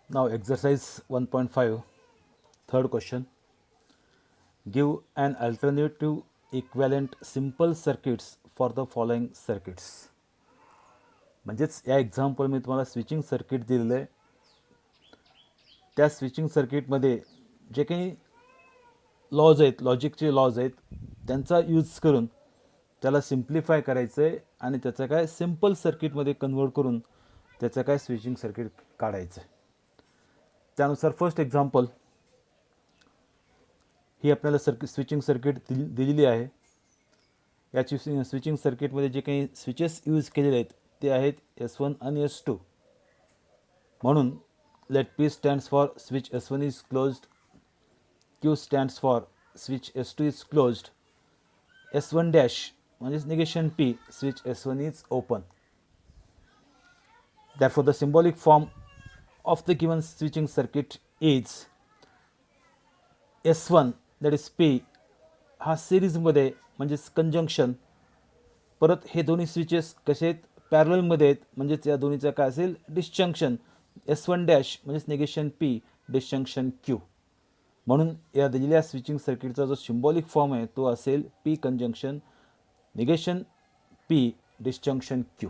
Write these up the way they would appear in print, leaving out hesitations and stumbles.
Now exercise 1.5, third question. Give an alternative equivalent simple circuits for the following circuits. म्हणजेच या example मी तुम्हाला switching circuit दिलेलं आहे. त्या स्विचिंग सर्किटमध्ये जे काही लॉज आहेत, लॉजिकचे लॉज आहेत, त्यांचा यूज करून त्याला सिम्प्लिफाय करायचं आहे आणि त्याचं काय सिम्पल सर्किटमध्ये कन्वर्ट करून त्याचं काय स्विचिंग सर्किट काढायचं आहे. त्यानुसार फर्स्ट एक्झाम्पल ही आपल्याला स्विचिंग सर्किट दिलेली आहे. याची स्विचिंग सर्किटमध्ये जे काही स्विचेस यूज केलेले आहेत ते आहेत S1 आणि S2. म्हणून let P stands for switch S1 is closed, Q stands for switch S2 is closed, S1 dash म्हणजेच negation P switch S1 is open. Therefore the symbolic form of the given switching circuit is S1 that is P हा सिरीजमध्ये म्हणजेच conjunction. परत हे दोन्ही switches कसे आहेत, पॅरललमध्ये आहेत, म्हणजेच या दोन्हीचं काय असेल डिस्जंक्शन. S1 डॅश म्हणजेच निगेशन P डिस्जंक्शन Q. म्हणून या दिलेल्या स्विचिंग सर्किटचा जो सिम्बॉलिक फॉर्म आहे तो असेल P conjunction negation P disjunction Q.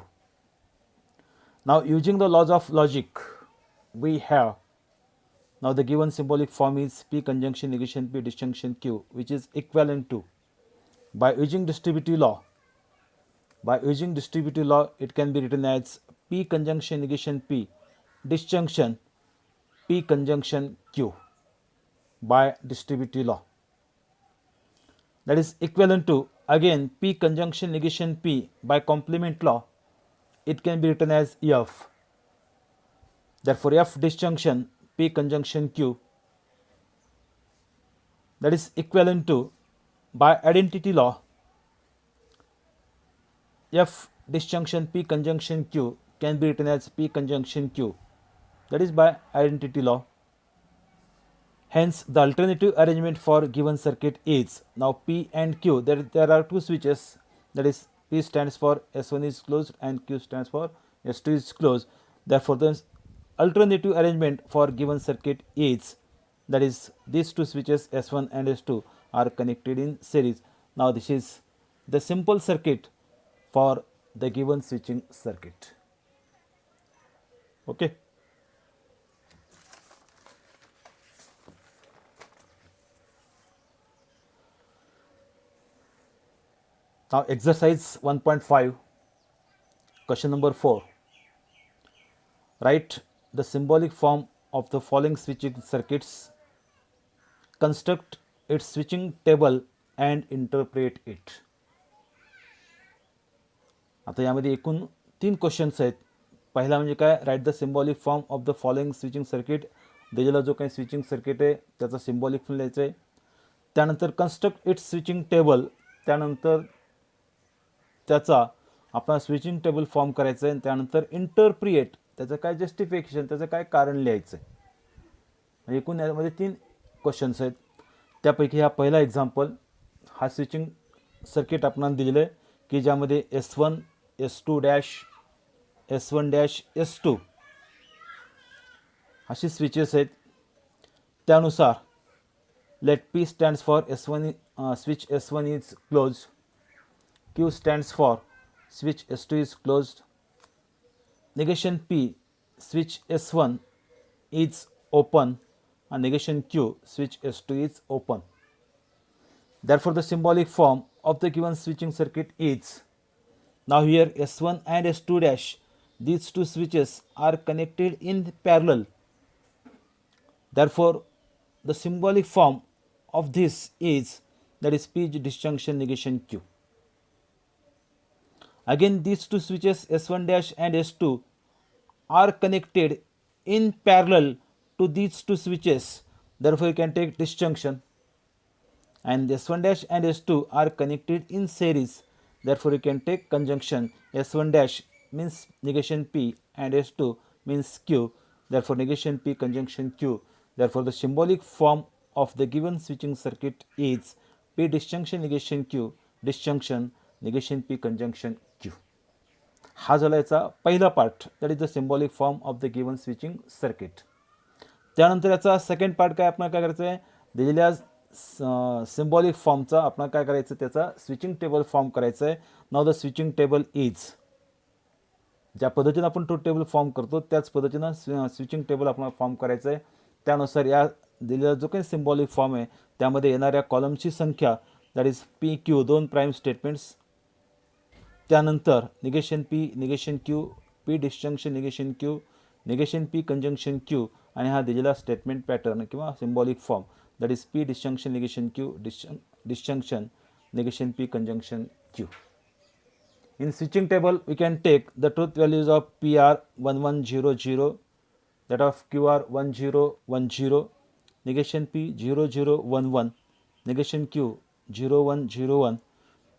Now using the laws of logic we have now the given symbolic form is P conjunction negation P disjunction Q, which is equivalent to, by using distributive law it can be written as P conjunction negation P disjunction P conjunction Q by distributive law. That is equivalent to, again, P conjunction negation P by complement law it can be written as F. Therefore F disjunction P conjunction Q, that is equivalent to, by identity law, F disjunction P conjunction Q can be written as P conjunction Q, that is by identity law. Hence the alternative arrangement for given circuit is, now P and Q, there are two switches, that is P stands for S1 is closed and Q stands for S2 is closed. Therefore the alternative arrangement for given circuit is, that is these two switches S1 and S2 are connected in series. Now this is the simple circuit for the given switching circuit. Okay. Now exercise 1.5, question number 4. Write the symbolic form of the following switching circuits, construct its switching table and interpret it. आता यामध्ये एकूण 3 questions आहेत. पहिला म्हणजे काय, write the symbolic form of the following switching circuit. दिलेला जो काही स्विचिंग सर्किट आहे त्याचा सिम्बॉलिक फॉर्म लिहायचं आहे. त्यानंतर कन्स्ट्रक्ट इट्स स्विचिंग टेबल, त्यानंतर त्याचा आपण स्विचिंग टेबल फॉर्म करायचं आहे आणि त्यानंतर इंटरप्रिएट, त्याचं काय जस्टिफिकेशन, त्याचं काय कारण लिहायचं आहे. म्हणजे एकूण यामध्ये 3 क्वेश्चन्स आहेत. त्यापैकी हा पहिला एक्झाम्पल, हा स्विचिंग सर्किट आपणाला दिलेलं आहे की ज्यामध्ये S1 S2 dash S1 dash S2 अशी स्विचेस आहेत. त्यानुसार let P stands for S1 switch S1 is close, Q stands for switch S2 is closed, negation P switch S1 is open and negation Q switch S2 is open. Therefore the symbolic form of the given switching circuit is, now here S1 and S2 dash, these two switches are connected in parallel. Therefore the symbolic form of this is, that is P disjunction negation Q. Again these two switches S1 dash and S2 are connected in parallel to these two switches, therefore you can take disjunction. And S1 dash and S2 are connected in series, therefore you can take conjunction. S1 dash means negation P and S2 means Q, therefore negation P conjunction Q. Therefore the symbolic form of the given switching circuit is P disjunction negation Q disjunction negation P conjunction Q. हा झाला याचा पहिला part, that is the symbolic form of the given switching circuit. त्यानंतर याचा second part काय आपल्याला काय करायचं आहे, दिलेल्या सिम्बॉलिक फॉर्मचा आपण काय करायचं, त्याचा स्विचिंग टेबल फॉर्म करायचं आहे. नाव द स्विचिंग टेबल इज, ज्या पद्धतीनं आपण ट्रूथ टेबल फॉर्म करतो त्याच पद्धतीनं स्विचिंग टेबल आपण फॉर्म करायचं आहे. त्यानुसार या दिलेला जो काही सिम्बॉलिक फॉर्म आहे त्यामध्ये येणाऱ्या कॉलमची संख्या that is P Q, 2 prime statements. त्यानंतर negation P, negation Q, P disjunction negation Q, negation P conjunction Q, आणि हा दिलेला स्टेटमेंट पॅटर्न किंवा symbolic form that is P disjunction negation Q, disjunction negation P conjunction Q. In switching table, we can take the truth values of PR 1100, that of QR 1010, negation P 0011, negation Q 0101.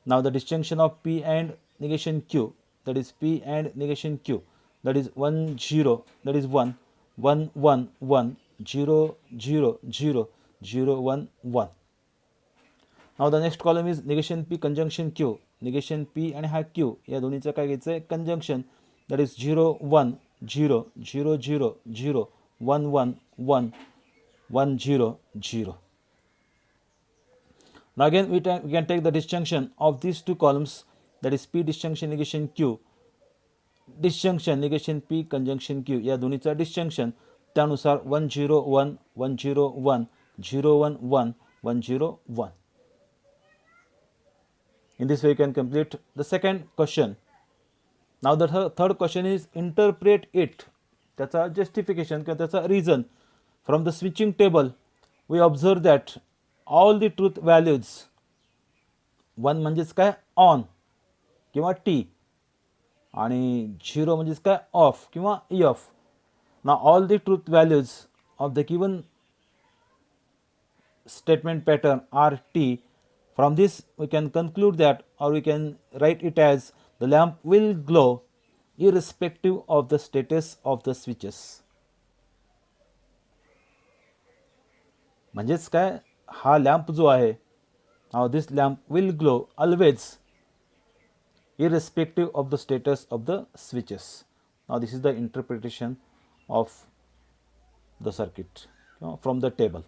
Now the disjunction of P and negation Q, that is P and negation Q, that is 10, that is 1, 111, 000, 011. Now the next column is negation P conjunction Q, negation P आणि हा Q या दोन्हीचं काय घ्यायचं आहे, conjunction, that is 010, 000, 111, 100. Now again we can take the disjunction of these two columns, that is P disjunction negation Q, disjunction negation P conjunction Q या दोन्हीचा disjunction. त्यानुसार 101, 101, 011, 101. In this way you can complete the second question. Now the third question is interpret it. त्याचा justification किंवा त्याचा reason. From the switching table we observe that all the truth values, 1 म्हणजेच काय on किंवा T, आणि 0 म्हणजेच काय off किंवा off. Now all the truth values of the given statement pattern are T. From this we can conclude that, or we can write it as, the lamp will glow irrespective of the status of the switches. म्हणजेच काय, हा lamp जो आहे, now this lamp will glow always irrespective of the status of the switches. Now this is the interpretation of the circuit from the table.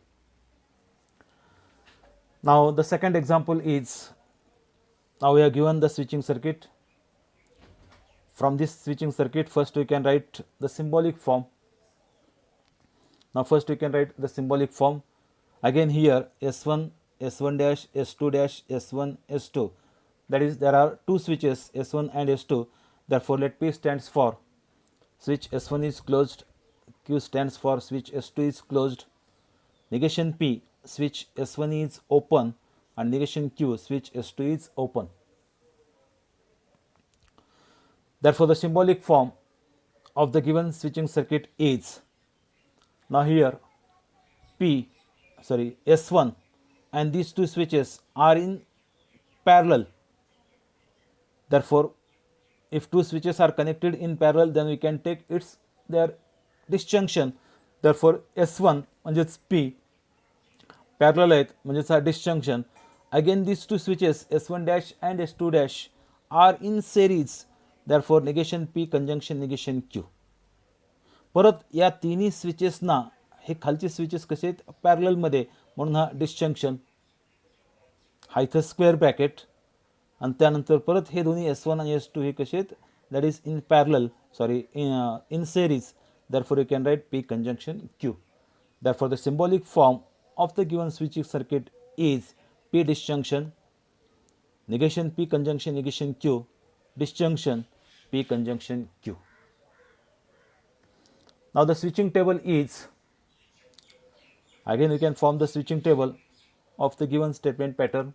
Now the second example is, now we are given the switching circuit. From this switching circuit, first we can write the symbolic form. Now first we can write the symbolic form. Again here S1, S1 dash, S2 dash, S1, S2. That is, there are two switches S1 and S2. Therefore let P stands for switch S1 is closed, Q stands for switch S2 is closed, negation P, switch S1 is open, and negation Q, switch S2 is open. Therefore the symbolic form of the given switching circuit is, now here S1 and these two switches are in parallel. Therefore if two switches are connected in parallel, then we can take their disjunction. Therefore S1 म्हणजेच P parallel आहेत म्हणजेच हा disjunction. Again these two switches S1 dash and S2 dash are in series. Therefore negation P conjunction negation Q. परत या तिन्ही स्विचेसना, हे खालचे switches कसे आहेत पॅरलल मध्ये, म्हणून हा डिस्जंक्शन, हा इथं स्क्वेअर ब्रॅकेट, आणि त्यानंतर परत हे दोन्ही S1 आणि S2 हे कसे आहेत, that is in parallel, in series. Therefore you can write P conjunction Q. Therefore the symbolic form of the given switching circuit is P disjunction, negation P conjunction negation Q, disjunction P conjunction Q. Now the switching table is, again we can form the switching table of the given statement pattern.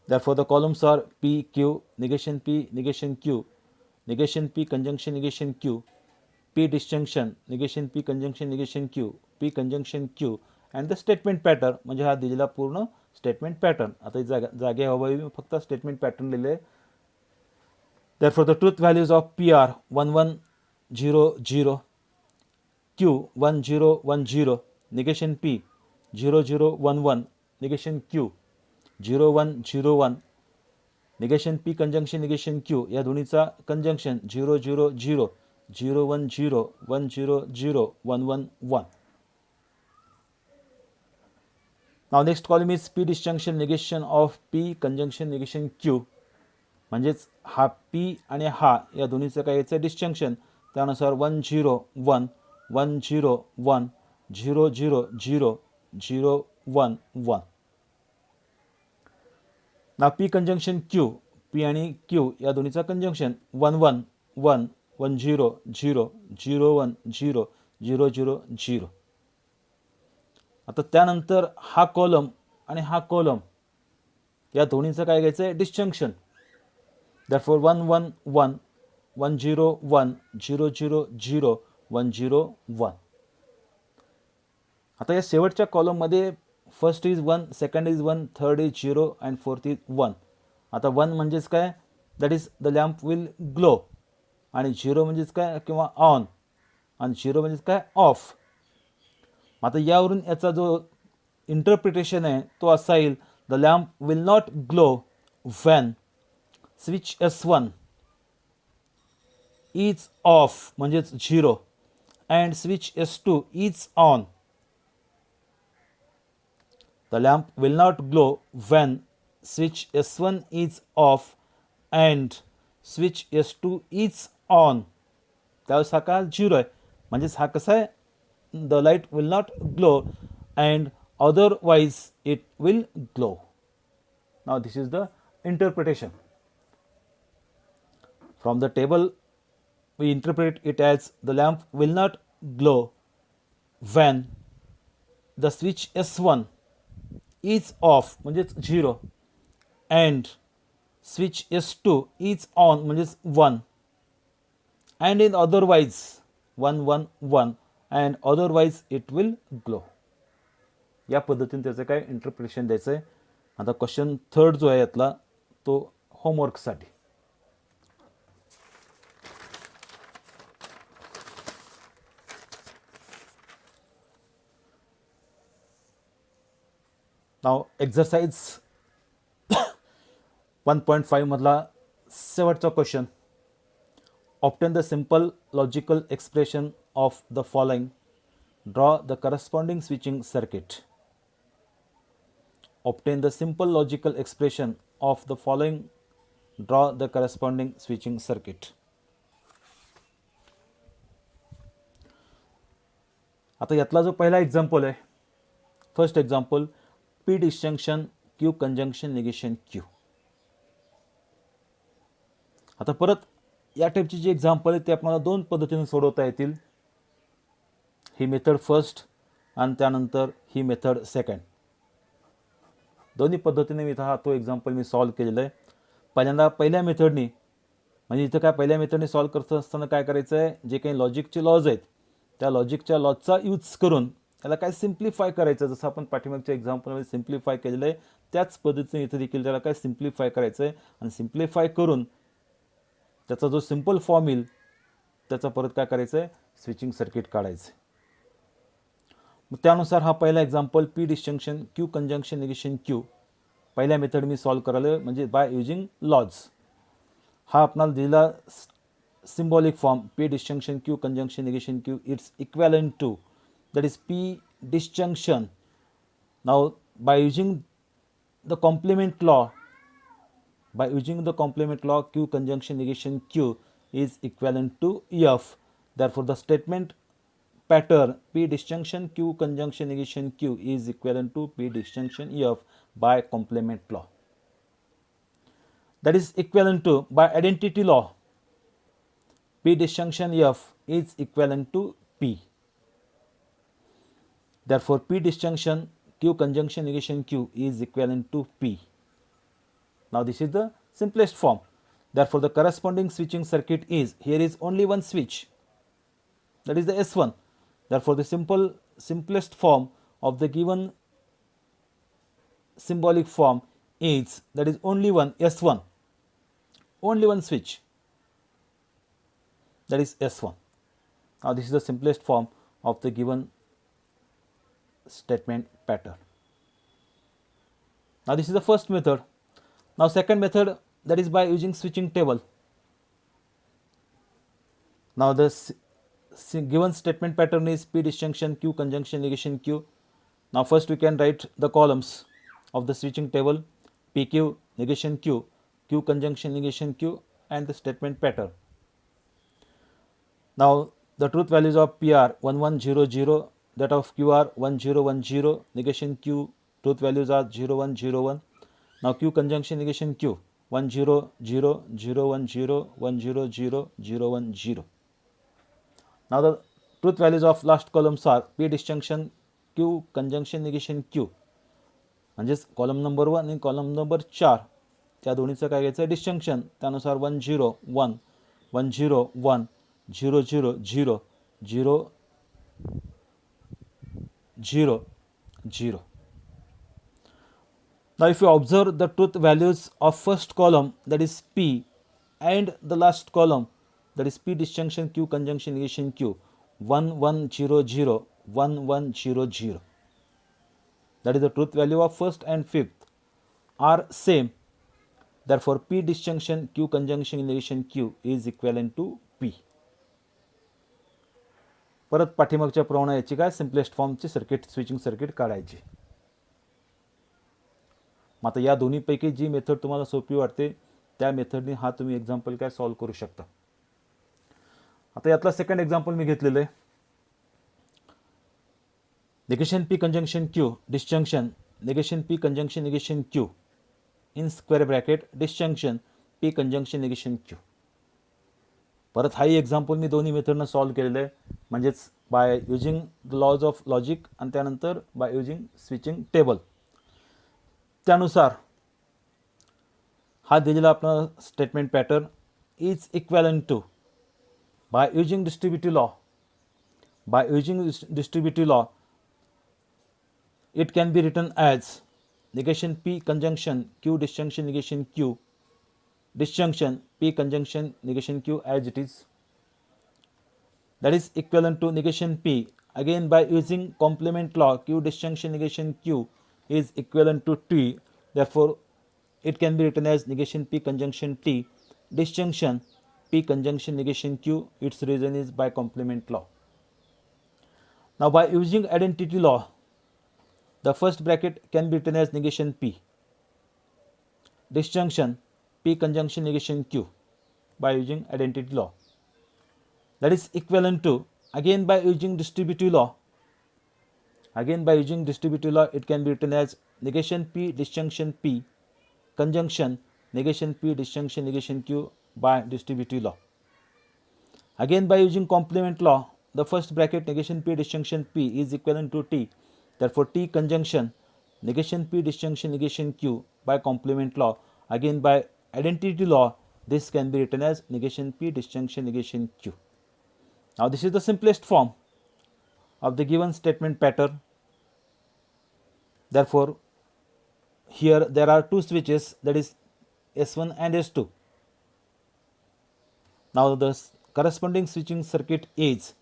Therefore the columns are P, Q, negation P, negation Q, negation P conjunction negation Q, P disjunction, negation P conjunction negation Q, P conjunction Q, and the statement pattern. म्हणजे हा दिलेला पूर्ण statement pattern. आता जागे हवा मी फक्त statement pattern लिहिले. Therefore the truth values of PR 1100, Q 1010, negation P 0011, negation Q 0101, negation P conjunction negation Q या दोन्हीचा conjunction 000, 010, 100, 111. Now next column is P disjunction negation of P conjunction negation Q. म्हणजेच हा P आणि हा या दोन्हीचं काय याचं डिस्जंक्शन. त्यानुसार 1 0 1 1 0 1 0 0 0 0 1 1. नाव P कंजंक्शन Q, P आणि Q या दोन्हीचा कंजंक्शन 1 1 1 1 0 0 0 1 0 0 0 0. आता त्यानंतर हा कॉलम आणि हा कॉलम या दोन्हीचं काय घ्यायचं आहे डिस्जंक्शन. Therefore 1 1 1 1 0 1 0 0 0 1 0 1. आता या शेवटच्या कॉलममध्ये first is 1, second is 1, third is 0 and fourth is 1. आता 1 म्हणजेच काय, that is the lamp will glow, आणि 0 म्हणजेच काय किंवा ऑन, आणि 0 म्हणजेच काय ऑफ. आता यावरून याचा जो इंटरप्रिटेशन आहे तो असा येईल, the lamp will not glow when switch S1 is of म्हणजेच 0 and switch S2 is on. The lamp will not glow when switch S1 is off and switch S2 is on. त्यावेळेस हा का 0 आहे, म्हणजेच हा कसा आहे, the light will not glow and otherwise it will glow. Now this is the interpretation. From the table we interpret it as the lamp will not glow when the switch S1 is off म्हणजेच 0 and switch S2 is on म्हणजेच 1 and in otherwise 1 1 1 and otherwise it will glow. या पद्धतीने त्याचं काय interpretation द्यायचं आहे. आता question third जो आहे यातला तो होमवर्कसाठी. नाव एक्झरसाइज 1.5 मधला शेवटचा question. Obtain the simple logical expression of the following. Draw the corresponding switching circuit. Obtain the simple logical expression of the following. Draw the corresponding switching circuit. आता यातला जो पहिला एक्झाम्पल आहे, first example, P disjunction Q conjunction negation Q. आता परत या टाईपची जी example आहे ते आपल्याला दोन पद्धतीने सोडवता येतील. ही मेथड फर्स्ट आणि त्यानंतर ही मेथड सेकंड. दोन्ही पद्धतीने मी हा तो एक्झाम्पल मी सॉल्व केलेला आहे. पहिल्यांदा पहिल्या मेथडनी, म्हणजे इथं काय पहिल्या मेथडने सॉल्व करत असताना काय करायचं आहे, जे काही लॉजिकचे लॉज आहेत त्या लॉजिकच्या लॉजचा यूज करून त्याला काय सिम्प्लिफाय करायचं. जसं आपण पाठीमागच्या एक्झाम्पलमध्ये सिम्प्लिफाय केलेलं आहे त्याच पद्धतीने इथं देखील त्याला काय सिम्प्लिफाय करायचं आहे, आणि सिम्प्लिफाय करून त्याचा जो सिंपल फॉर्म येईल त्याचा परत काय करायचं आहे, स्विचिंग सर्किट काढायचं. मग त्यानुसार हा पहिला example P disjunction Q conjunction negation Q पहिल्या मेथड मी सॉल्व करायला, म्हणजे बाय युजिंग लॉज. हा आपणाला दिलेला symbolic form P disjunction Q conjunction negation Q, it's equivalent to, that is P disjunction. Now by using the complement law, Q conjunction negation Q is equivalent to F. Therefore the statement pattern P disjunction Q conjunction negation Q is equivalent to P disjunction F by complement law. That is equivalent to, by identity law, P disjunction F is equivalent to P. Therefore P disjunction Q conjunction negation Q is equivalent to P. Now this is the simplest form. Therefore the corresponding switching circuit is, here is only one switch, that is the S1. Therefore the simplest form of the given symbolic form is, that is only one S1, only one switch, that is S1. Now this is the simplest form of the given statement pattern. Now this is the first method. Now second method, that is by using switching table. Now the given statement pattern is P disjunction Q conjunction negation Q. Now first we can write the columns of the switching table: PQ, negation Q, Q conjunction negation Q, and the statement pattern. Now the truth values of PR 1100, that of QR 1010, negation Q truth values are 0101. Now Q conjunction negation Q 100, 010, 100, 010. Now the truth values of last columns are P disjunction Q conjunction negation Q, म्हणजेच column number 1 आणि column number 4 त्या दोन्हीचं काय घ्यायचं disjunction. त्यानुसार 101, 101, 000, 0, 0, 0. Now if you observe the truth values of first column, that is P, and the last column, that is P disjunction Q conjunction negation Q, 1100, 1100, that is the truth value of first and fifth are same. Therefore P disjunction Q conjunction negation Q is equivalent to P. परत पाठीमागच्या प्रमाणे याची काय simplest फॉर्मची circuit switching circuit काढायची. मग आता या दोन्हीपैकी जी method तुम्हाला सोपी वाटते त्या मेथडने हा तुम्ही एक्झाम्पल काय सॉल्व करू शकता. आता यातला सेकंड एक्झाम्पल मी घेतलेलं आहे. negation P conjunction Q disjunction negation P conjunction negation Q in square bracket disjunction P conjunction negation Q. परत हाही एक्झाम्पल मी दोन्ही मेथडनं सॉल्व केलेलं आहे, म्हणजेच by using the laws of logic आणि त्यानंतर बाय युजिंग स्विचिंग टेबल. त्यानुसार हा दिलेला आपला statement pattern is equivalent to by using distributive law. By using distributive law it can be written as negation P conjunction Q disjunction negation Q disjunction P conjunction negation Q as it is, that is equivalent to negation P again by using complement law Q disjunction negation Q is equivalent to T. Therefore it can be written as negation P conjunction T disjunction P conjunction negation Q. Its reason is by complement law. Now by using identity law, the first bracket can be written as negation P disjunction P conjunction negation Q by using identity law, that is equivalent to again by using distributive law. Again by using distributive law it can be written as negation P disjunction P conjunction negation P disjunction negation Q by distributive law. Again by using complement law, the first bracket negation P disjunction P is equivalent to T. Therefore T conjunction negation P disjunction negation Q by complement law. Again by identity law this can be written as negation P disjunction negation Q. Now this is the simplest form of the given statement pattern. Therefore here there are two switches, that is S1 and S2. Now the corresponding switching circuit is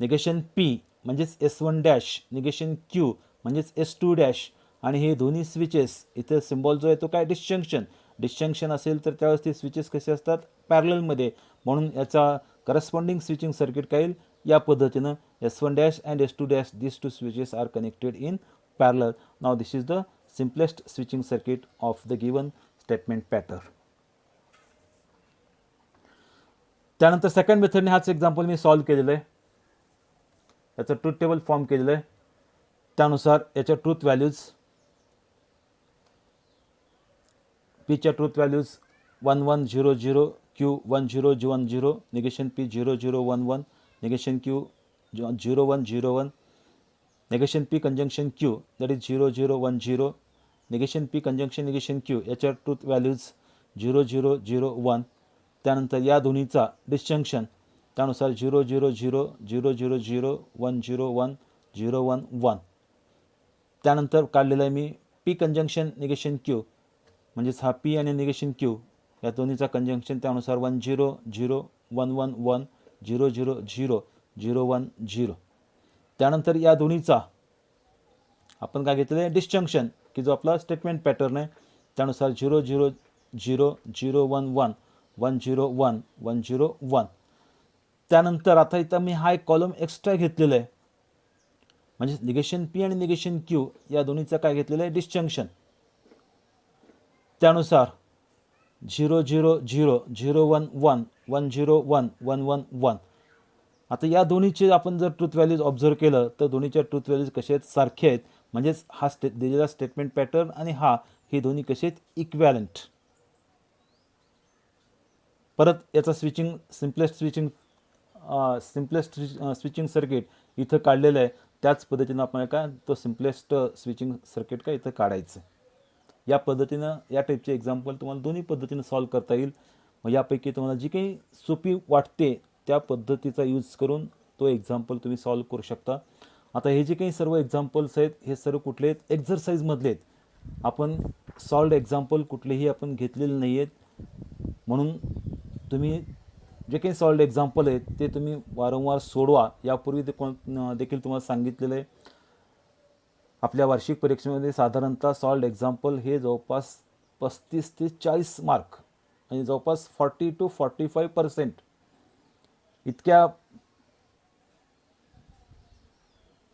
negation P म्हणजेच S1 dash negation Q म्हणजेच S2 dash, आणि हे दोन्ही switches इथे symbol जो आहे तो काय disjunction असेल तर त्यावेळेस ते स्विचेस कसे असतात पॅरललमध्ये, म्हणून याचा करस्पॉन्डिंग स्विचिंग सर्किट काय येईल या पद्धतीनं S1 dash and S2 dash, this two switches are connected in parallel. Now this is the simplest switching circuit of the given statement pattern. त्यानंतर सेकंड मेथडने हाच एक्झाम्पल मी सॉल्व केलेलं आहे. याचं ट्रूथ टेबल फॉर्म केलेलं आहे. त्यानुसार याच्या ट्रूथ व्हॅल्यूज पीच्या truth values 1100 Q 1010 negation P 0011 negation Q 0101 negation P conjunction Q that is 0010 negation P conjunction negation Q याच्या ट्रूथ व्हॅल्यूज 0001. त्यानंतर या दोन्हीचा डिस्जंक्शन त्यानुसार 000 000 101 011. त्यानंतर काढलेला आहे मी P कंजंक्शन निगेशन Q, म्हणजेच हा P आणि निगेशन Q या दोन्हीचा कंजंक्शन त्यानुसार 10 0 111 000 010. त्यानंतर या दोन्हीचा आपण काय घेतलेलं आहे डिस्जंक्शन, की जो आपला स्टेटमेंट पॅटर्न आहे त्यानुसार 0 0 0 011 101 101. त्यानंतर आता इथं मी हा एक कॉलम एक्स्ट्रा घेतलेला आहे, म्हणजे निगेशन पी आणि निगेशन क्यू या दोन्हीचं काय घेतलेलं आहे, डिस्जंक्शन. त्यानुसार 0 0 0 0 1 1 1 0 1 1 1 1. आता या दोन्हीचे आपण जर ट्रूथ व्हॅल्यूज ऑब्झर्व केलं तर दोन्हीच्या ट्रूथ व्हॅल्यूज कसे आहेत, सारखे आहेत. म्हणजेच हा दिलेला स्टेटमेंट पॅटर्न आणि हे दोन्ही कसे आहेत, इक्वॅलंट. परत याचा सिम्पलेस्ट स्विचिंग सर्किट इथं काढलेलं आहे. त्याच पद्धतीनं आपण काय तो सिम्पलेस्ट स्विचिंग सर्किट काय इथं काढायचं. या पद्धतीनं या टाईपचे एक्झाम्पल तुम्हाला दोन्ही पद्धतीनं सॉल्व करता येईल. मग यापैकी तुम्हाला जी काही सोपी वाटते त्या पद्धतीचा यूज करून तो एक्झाम्पल तुम्ही सॉल्व करू शकता. आता हे जे काही सर्व एक्झाम्पल्स आहेत हे सर्व कुठले आहेत, एक्झरसाईजमधले आहेत. आपण सॉल्ड एक्झाम्पल कुठलेही आपण घेतलेले नाही आहेत. म्हणून तुम्ही जे काही सॉल्ड एक्झाम्पल आहेत ते तुम्ही वारंवार सोडवा. यापूर्वी देखील तुम्हाला सांगितलेलं आहे, आपल्या वार्षिक परीक्षेमध्ये साधारणतः सॉल्ड एक्झाम्पल हे जवळपास 35 ते 40 मार्क म्हणजे जवळपास 40 to 45% इतक्या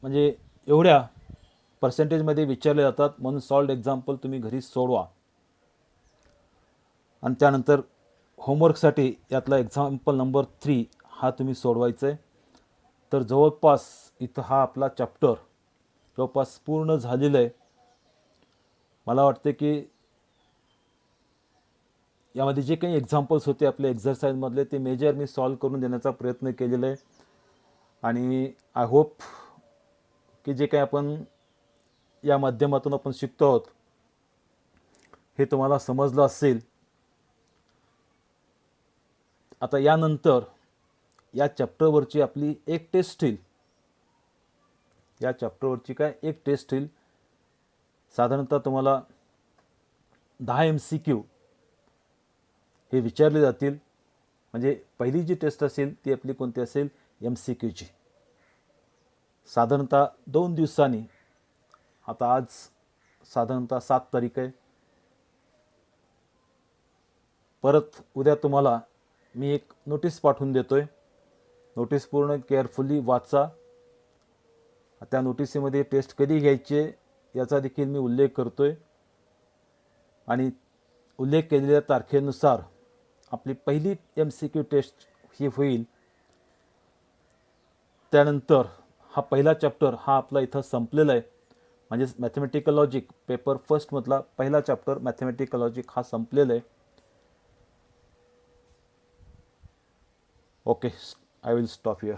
म्हणजे एवढ्या पर्सेंटेजमध्ये विचारले जातात. म्हणून सॉल्ड एक्झाम्पल तुम्ही घरी सोडवा. आणि त्यानंतर होमवर्कसाठी यातला एक्झाम्पल नंबर 3 हा तुम्ही सोडवायचा आहे. तर जवळपास इथं हा आपला चॅप्टर जवळपास पूर्ण झालेलं आहे. मला वाटते की यामध्ये जे काही एक्झाम्पल्स होते आपले एक्झरसाईजमधले ते मेजर मी सॉल्व करून देण्याचा प्रयत्न केलेला आहे. आणि आय होप की जे काही आपण या माध्यमातून आपण शिकतो आहोत हे तुम्हाला समजलं असेल. आता यानंतर या चॅप्टरवरची आपली एक टेस्ट होईल. या चॅप्टरवरची एक टेस्ट होईल. साधारणतः तुम्हाला 10 MCQ हे विचारले जातील. म्हणजे पहिली जी टेस्ट असेल ती आपली कोणती असेल, MCQची. साधारणतः 2 दिवसांनी, आता आज साधारणतः 7 तारीख आहे, परत उद्या तुम्हाला मी एक नोटीस पाठवून देतोय. नोटीस पूर्ण केअरफुली वाचा. त्या नोटिसीमध्ये टेस्ट कधी घ्यायची याचा देखील मी उल्लेख करतोय. आणि उल्लेख केलेल्या तारखेनुसार आपली पहिली MCQ टेस्ट ही होईल. त्यानंतर हा पहिला चॅप्टर हा आपला इथं संपलेला आहे. म्हणजेच मॅथमॅटिकल लॉजिक पेपर फर्स्टमधला पहिला चॅप्टर मॅथमॅटिकल लॉजिक हा संपलेला आहे. Okay, I will stop here.